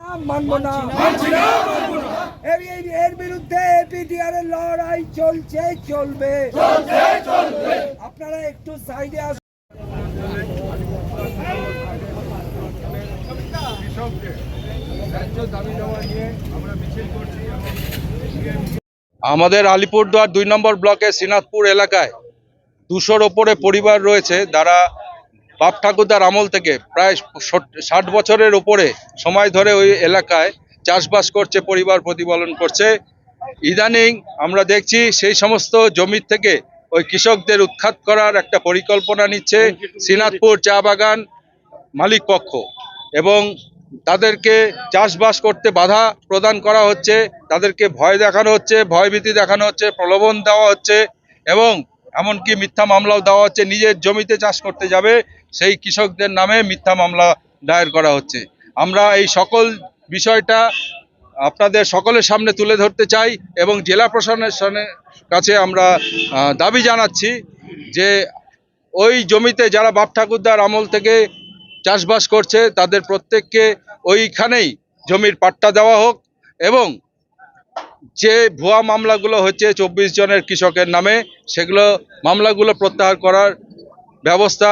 মানব না, এর বিরুদ্ধে এপিডিআর এর লড়াই চলছে, চলবে। আপনারা একটু সাইডে আসুন। আমাদের আলিপুরদুয়ার 2 নম্বর ব্লকের শ্রীনাথপুর এলাকায় 200-র ওপরে পরিবার রয়েছে যারা বাপ ঠাকুরদার আমল থেকে প্রায় 60 বছরের ওপরে সময় ধরে ওই এলাকায় চাষবাস করছে, পরিবার প্রতিপালন করছে। ইদানিং আমরা দেখছি সেই সমস্ত জমি থেকে ওই কৃষকদের উৎখাত করার একটা পরিকল্পনা নিচ্ছে শ্রীনাথপুর চা বাগান মালিক পক্ষ, এবং তাদেরকে চাষবাস করতে বাধা প্রদান করা হচ্ছে, তাদেরকে ভয় দেখানো হচ্ছে, ভয়ভীতি দেখানো হচ্ছে, প্রলোভন দেওয়া হচ্ছে এবং এমনকি মিথ্যা মামলাও দেওয়া হচ্ছে। নিজের জমিতে চাষ করতে যাবে সেই কৃষকদের নামে মিথ্যা মামলা দায়ের করা হচ্ছে। আমরা এই সকল বিষয়টা আপনাদের সকলের সামনে তুলে ধরতে চাই এবং জেলা প্রশাসনের কাছে আমরা দাবি জানাচ্ছি যে ওই জমিতে যারা বাপ ঠাকুরদার আমল থেকে চাষবাস করছে তাদের প্রত্যেককে ওইখানেই জমির পাট্টা দেওয়া হোক, এবং যে ভুয়া মামলাগুলো হচ্ছে 24 জনের কৃষকের নামে, সেগুলো মামলাগুলো প্রত্যাহার করার ব্যবস্থা